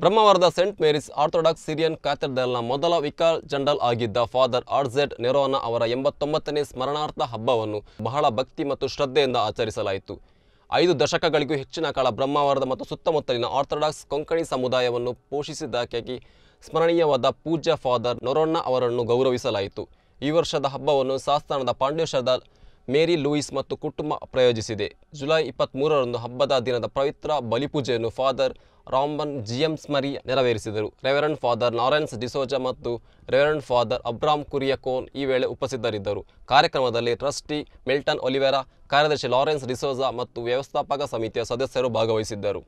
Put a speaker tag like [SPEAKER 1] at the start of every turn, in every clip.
[SPEAKER 1] ಬ್ರಹ್ಮಾವರದ scent Mary's orthodox Syrian ಕ್ಯಾಥೆಡ್ರಲ್ನ ಮೊದಲ vicar general ಆಗಿದ್ದ father ಆರ್ಝೆಡ್ ನೆರೋನ ಅವರ 89ನೇ ಸ್ಮರಣಾರ್ಥ ಹಬ್ಬವನ್ನು ಬಹಳ ಭಕ್ತಿ ಮತ್ತು ಶ್ರದ್ಧೆಯಿಂದ ಆಚರಿಸಲಾಯಿತು. 5 ದಶಕಗಳಿಗೂ ಹೆಚ್ಚಿನ ಕಾಲ ಬ್ರಹ್ಮಾವರದ ಮತ್ತು ಸುತ್ತಮುತ್ತಲಿನ ಆರ್ಥೋಡಾಕ್ಸ್ ಕೊಂಕಣಿ ಸಮುದಾಯವನ್ನು ಪೋಷಿಸಿದ್ದಕ್ಕಾಗಿ ಸ್ಮರಣೀಯವಾದ ಪೂಜ್ಯ ಫಾದರ್ ನೆರೋನ ಅವರನ್ನು ಗೌರವಿಸಲಾಯಿತು. ಈ ವರ್ಷದ ಹಬ್ಬವನ್ನು ಸಂಸ್ಥಾನದ ಪಾಂಡ್ಯೇಶ್ವರದ ಮೇರಿ ಲೂಯಿಸ್ ಮತ್ತು ಕುಟುಂಬ ಪ್ರಾಯೋಜಿಸಿದೆ. ಜುಲೈ 23ರಂದು ಹಬ್ಬದ ದಿನದ ಪವಿತ್ರ ಬಲಿಪೂಜೆಯನ್ನು ಫಾದರ್ ರಾಂಬನ್ ಜಿಯಮ್ಸ್ ಮರಿ ನೆರವೇರಿಸಿದರು. ರೆವರೆಂಡ್ ಫಾದರ್ ಲಾರೆನ್ಸ್ ಡಿಸೋಜಾ ಮತ್ತು ರೆವರೆಂಡ್ ಫಾದರ್ ಅಬ್ರಾಮ್ ಕುರಿಯಕೋನ್ ಈ ವೇಳೆ ಉಪಸ್ಥಿತರಿದ್ದರು. ಕಾರ್ಯಕ್ರಮದಲ್ಲಿ ಟ್ರಸ್ಟಿ ಮಿಲ್ಟನ್ ಒಲಿವೆರಾ, ಕಾರ್ಯದರ್ಶಿ ಲಾರೆನ್ಸ್ ಡಿಸೋಜಾ ಮತ್ತು ವ್ಯವಸ್ಥಾಪಕ ಸಮಿತಿಯ ಸದಸ್ಯರು ಭಾಗವಹಿಸಿದ್ದರು.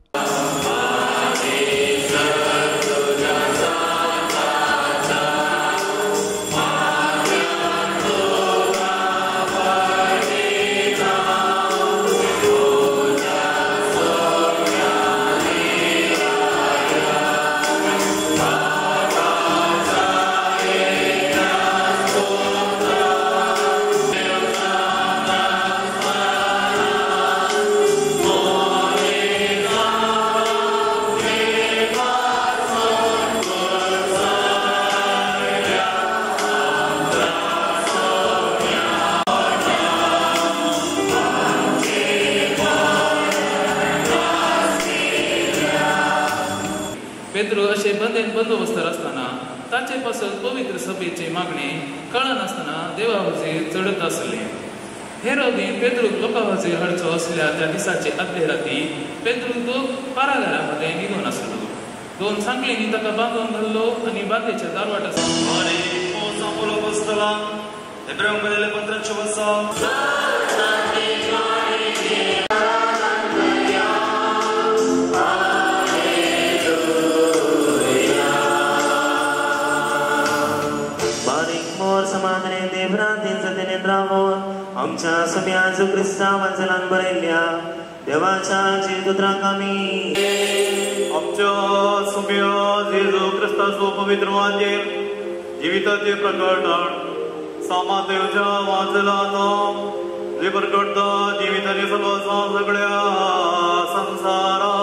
[SPEAKER 2] पेद्रो असे बंदोबस्तार असताना ताचे पासून पवित्र सभेचे मागणे कळनासतना देवावजेर चढत आसले. हेरोदीन पेद्रूक लोकांवजेर हाडचो असल्या त्या दिसाचे आदले राती पेद्रूक 2 कारागारांमध्ये न्हिदून आसलो. 2 सांगलेंनी ताका बांदून धरलो आनी बांदेच्या दारवाटार
[SPEAKER 3] समाधाने देवरांतींचा रावून आमच्या सभ्या जो ख्रिस्ता वाचनान बरयल्ल्या देवाच्या जीवदूतांक आमी
[SPEAKER 4] आमच्या सभ्या जेजू ख्रिस्ताचो पवित्र वाचेर जिविताचे प्रकटण सामा देवच्या वाचनान जे प्रकटता जिविताचे सगळ्या संसारा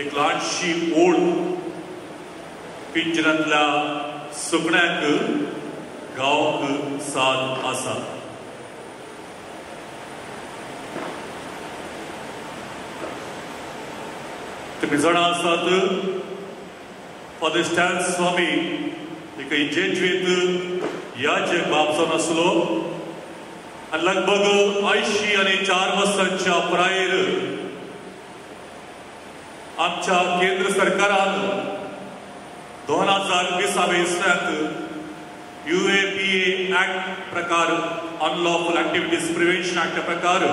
[SPEAKER 4] एक ल्हानशी ओळ पिंजरांतल्या सुकण्याक गावक साद आसा. तुम्ही जाणा आसात फादर स्टॅन स्वामी एक जेजुईत ह्या जग बापचो आसलो आनी लगभग 84 वर्सांच्या प्रायर आमच्या केंद्र सरकारान 2020 UAPA ऍक्ट प्रकार अनलॉफुल ऍक्टिव्हिटीज प्रिव्हेंशन ऍक्ट प्रकार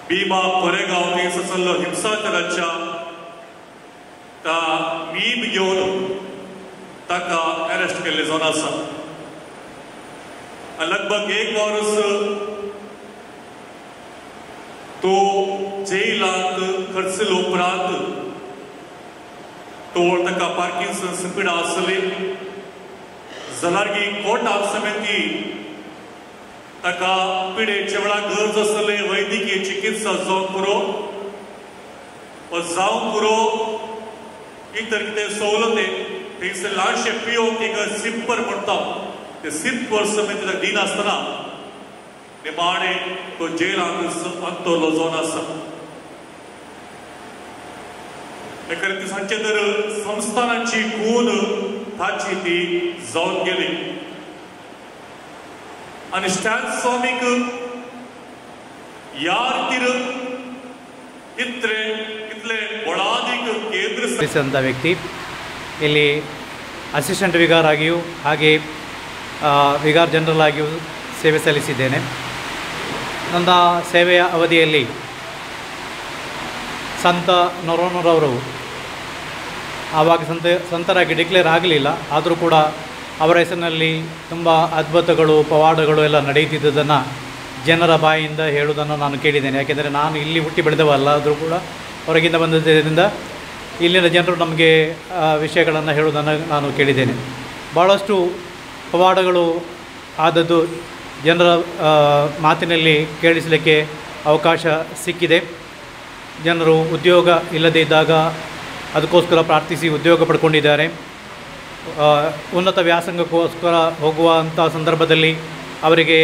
[SPEAKER 4] भीमा कोरेगांव केस आसलो हिंसाचाराच्या ता मीब घेवन ताका अरेस्ट केल्ले जावन आसा. लगभग 1 वर्स तो जेलात खर्चलो उपरांत तो ताका पार्किन्सन पिडा आसली जाल्यार की कोर्टाक समिती ताका पिडेच्या वेळार गरज आसले वैद्यकीय चिकित्सा जावंक पुरो वा जावंक पुरो इतर कितें सवलती थंयसर ल्हानशे पिवंक एक सिप्पर म्हणटा ते सिप्पर समेत दिनासतना निमाणे तो जेलांत अंतरलो जावन आसा. खरें सांगचें तर संस्थानाची खून ताची ती जावन गेली आनी स्टॅन स्वामीक ह्या रितीन इतले ಬಡಾದಿಕ
[SPEAKER 5] ಕೇಂದ್ರ ವ್ಯಕ್ತಿ ಇಲ್ಲಿ ಅಸಿಸ್ಟೆಂಟ್ ವಿಗಾರ್ ಆಗಿಯೂ ಹಾಗೆ ವಿಗಾರ್ ಜನರಲ್ ಆಗಿಯೂ ಸೇವೆ ಸಲ್ಲಿಸಿದ್ದೇನೆ. ನನ್ನ ಸೇವೆಯ ಅವಧಿಯಲ್ಲಿ ಸಂತ ನೊರೋನರವರು ಆವಾಗ ಸಂತರಾಗಿ ಡಿಕ್ಲೇರ್ ಆಗಲಿಲ್ಲ, ಆದರೂ ಕೂಡ ಅವರ ಹೆಸರಿನಲ್ಲಿ ತುಂಬ ಅದ್ಭುತಗಳು ಪವಾಡಗಳು ಎಲ್ಲ ನಡೆಯುತ್ತಿದ್ದುದನ್ನು ಜನರ ಬಾಯಿಯಿಂದ ಹೇಳುವುದನ್ನು ನಾನು ಕೇಳಿದ್ದೇನೆ. ಯಾಕೆಂದರೆ ನಾನು ಇಲ್ಲಿ ಹುಟ್ಟಿ ಬೆಳೆದವಲ್ಲ, ಆದರೂ ಕೂಡ ಹೊರಗಿಂದ ಬಂದಿದ್ದರಿಂದ ಇಲ್ಲಿನ ಜನರು ನಮಗೆ ವಿಷಯಗಳನ್ನು ಹೇಳುವುದನ್ನು ನಾನು ಕೇಳಿದ್ದೇನೆ. ಭಾಳಷ್ಟು ಪವಾಡಗಳು ಆದದ್ದು ಜನರ ಮಾತಿನಲ್ಲಿ ಕೇಳಿಸಲಿಕ್ಕೆ ಅವಕಾಶ ಸಿಕ್ಕಿದೆ. ಜನರು ಉದ್ಯೋಗ ಇಲ್ಲದೇ ಇದ್ದಾಗ ಅದಕ್ಕೋಸ್ಕರ ಪ್ರಾರ್ಥಿಸಿ ಉದ್ಯೋಗ ಪಡ್ಕೊಂಡಿದ್ದಾರೆ. ಉನ್ನತ ವ್ಯಾಸಂಗಕ್ಕೋಸ್ಕರ ಹೋಗುವಂಥ ಸಂದರ್ಭದಲ್ಲಿ ಅವರಿಗೆ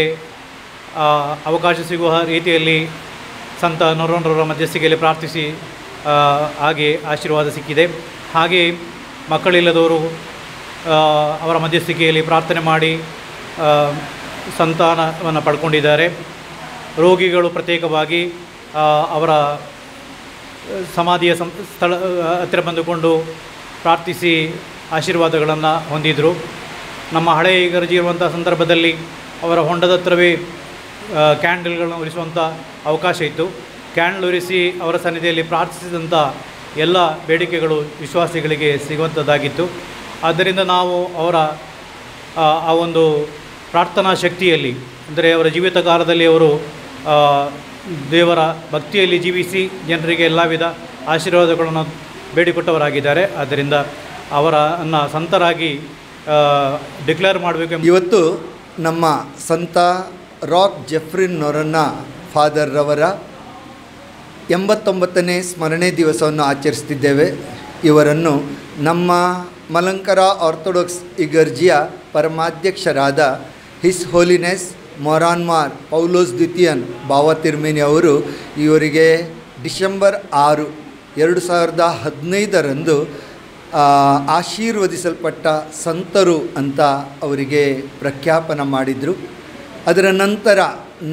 [SPEAKER 5] ಅವಕಾಶ ಸಿಗುವ ರೀತಿಯಲ್ಲಿ ಸಂತ ನೊರೋನರವರ ಮಧ್ಯಸ್ಥಿಕೆಯಲ್ಲಿ ಪ್ರಾರ್ಥಿಸಿ ಹಾಗೆ ಆಶೀರ್ವಾದ ಸಿಕ್ಕಿದೆ. ಹಾಗೆ ಮಕ್ಕಳಿಲ್ಲದವರು ಅವರ ಮಧ್ಯಸ್ಥಿಕೆಯಲ್ಲಿ ಪ್ರಾರ್ಥನೆ ಮಾಡಿ ಸಂತಾನವನ್ನು ಪಡ್ಕೊಂಡಿದ್ದಾರೆ. ರೋಗಿಗಳು ಪ್ರತ್ಯೇಕವಾಗಿ ಅವರ ಸಮಾಧಿಯ ಸ್ಥಳ ಹತ್ತಿರ ಬಂದುಕೊಂಡು ಪ್ರಾರ್ಥಿಸಿ ಆಶೀರ್ವಾದಗಳನ್ನು ಹೊಂದಿದರು. ನಮ್ಮ ಹಳೆಯ ಗರ್ಜಿ ಇರುವಂಥ ಸಂದರ್ಭದಲ್ಲಿ ಅವರ ಹೊಂಡದ ಹತ್ರವೇ ಕ್ಯಾಂಡಲ್ಗಳನ್ನು ಉರಿಸುವಂಥ ಅವಕಾಶ ಇತ್ತು. ಕ್ಯಾಂಡಲ್ ಉರಿಸಿ ಅವರ ಸನ್ನಿಧಿಯಲ್ಲಿ ಪ್ರಾರ್ಥಿಸಿದಂಥ ಎಲ್ಲ ಬೇಡಿಕೆಗಳು ವಿಶ್ವಾಸಿಗಳಿಗೆ ಸಿಗುವಂಥದ್ದಾಗಿತ್ತು. ಆದ್ದರಿಂದ ನಾವು ಅವರ ಆ ಒಂದು ಪ್ರಾರ್ಥನಾ ಶಕ್ತಿಯಲ್ಲಿ, ಅಂದರೆ ಅವರ ಜೀವಿತ ಕಾಲದಲ್ಲಿ ಅವರು ದೇವರ ಭಕ್ತಿಯಲ್ಲಿ ಜೀವಿಸಿ ಜನರಿಗೆ ಎಲ್ಲ ವಿಧ ಆಶೀರ್ವಾದಗಳನ್ನು ಬೇಡಿಕೊಟ್ಟವರಾಗಿದ್ದಾರೆ. ಆದ್ದರಿಂದ ಅವರನ್ನು ಸಂತರಾಗಿ ಡಿಕ್ಲೇರ್ ಮಾಡಬೇಕು.
[SPEAKER 6] ಇವತ್ತು ನಮ್ಮ ಸಂತ ರಾಕ್ ಜೆಫ್ರಿನ್ ನೊರೊನ್ನ ಫಾದರ್ ರವರ 89ನೇ ಸ್ಮರಣೆ ದಿವಸವನ್ನು ಆಚರಿಸ್ತಿದ್ದೇವೆ. ಇವರನ್ನು ನಮ್ಮ ಮಲಂಕರ ಆರ್ಥೋಡಾಕ್ಸ್ ಇಗರ್ಜಿಯ ಪರಮಾಧ್ಯಕ್ಷರಾದ ಹಿಸ್ ಹೋಲಿನೆಸ್ ಮೊರಾನ್ಮಾರ್ ಪೌಲೋಸ್ ದ್ವಿತೀಯನ್ ಬಾವ ತಿರ್ಮೇನಿ ಅವರು ಇವರಿಗೆ ಡಿಸೆಂಬರ್ 6, 2015ರಂದು ಆಶೀರ್ವದಿಸಲ್ಪಟ್ಟ ಸಂತರು ಅಂತ ಅವರಿಗೆ ಪ್ರಖ್ಯಾಪನ ಮಾಡಿದರು. ಅದರ ನಂತರ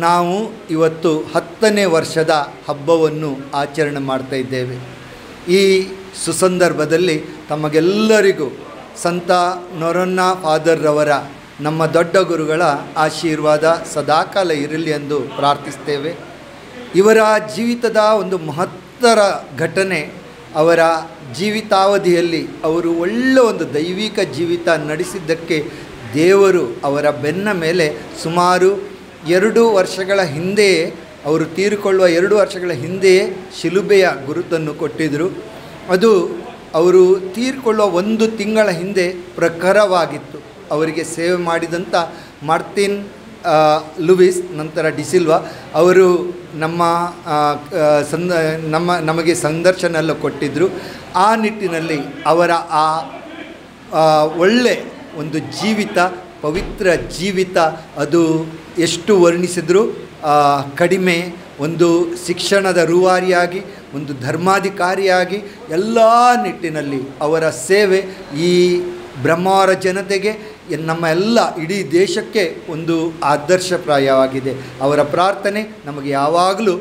[SPEAKER 6] ನಾವು ಇವತ್ತು 10ನೇ ವರ್ಷದ ಹಬ್ಬವನ್ನು ಆಚರಣೆ ಮಾಡ್ತಾ ಇದ್ದೇವೆ. ಈ ಸುಸಂದರ್ಭದಲ್ಲಿ ತಮಗೆಲ್ಲರಿಗೂ ಸಂತ ನೊರೊನ್ನ ಫಾದರ್ ರವರ ನಮ್ಮ ದೊಡ್ಡ ಗುರುಗಳ ಆಶೀರ್ವಾದ ಸದಾಕಾಲ ಇರಲಿ ಎಂದು ಪ್ರಾರ್ಥಿಸ್ತೇವೆ. ಇವರ ಜೀವಿತದ ಒಂದು ಮಹತ್ತರ ಘಟನೆ, ಅವರ ಜೀವಿತಾವಧಿಯಲ್ಲಿ ಅವರು ಒಳ್ಳೆಯ ಒಂದು ದೈವಿಕ ಜೀವಿತ ನಡೆಸಿದ್ದಕ್ಕೆ ದೇವರು ಅವರ ಬೆನ್ನ ಮೇಲೆ ಸುಮಾರು 2 ವರ್ಷಗಳ ಹಿಂದೆಯೇ, ಅವರು ತೀರಿಕೊಳ್ಳುವ 2 ವರ್ಷಗಳ ಹಿಂದೆಯೇ ಶಿಲುಬೆಯ ಗುರುತನ್ನು ಕೊಟ್ಟಿದ್ದರು. ಅದು ಅವರು ತೀರಿಕೊಳ್ಳುವ 1 ತಿಂಗಳ ಹಿಂದೆ ಪ್ರಖರವಾಗಿತ್ತು. ಅವರಿಗೆ ಸೇವೆ ಮಾಡಿದಂಥ ಮಾರ್ಟಿನ್ ಲೂಯಿಸ್ ನಂತರ ಡಿಸಿಲ್ವಾ ಅವರು ನಮಗೆ ಸಂದರ್ಶನ ಎಲ್ಲ ಕೊಟ್ಟಿದ್ದರು. ಆ ನಿಟ್ಟಿನಲ್ಲಿ ಅವರ ಆ ಒಳ್ಳೆ ಒಂದು ಜೀವಿತ, ಪವಿತ್ರ ಜೀವಿತ, ಅದು ಎಷ್ಟು ವರ್ಣಿಸಿದರೂ ಕಡಿಮೆ. ಒಂದು ಶಿಕ್ಷಣದ ರೂವಾರಿಯಾಗಿ, ಒಂದು ಧರ್ಮಾಧಿಕಾರಿಯಾಗಿ ಎಲ್ಲ ನಿಟ್ಟಿನಲ್ಲಿ ಅವರ ಸೇವೆ ಈ ಬ್ರಹ್ಮಾವರ ಜನತೆಗೆ, ನಮ್ಮ ಎಲ್ಲ ಇಡೀ ದೇಶಕ್ಕೆ ಒಂದು ಆದರ್ಶಪ್ರಾಯವಾಗಿದೆ. ಅವರ ಪ್ರಾರ್ಥನೆ ನಮಗೆ ಯಾವಾಗಲೂ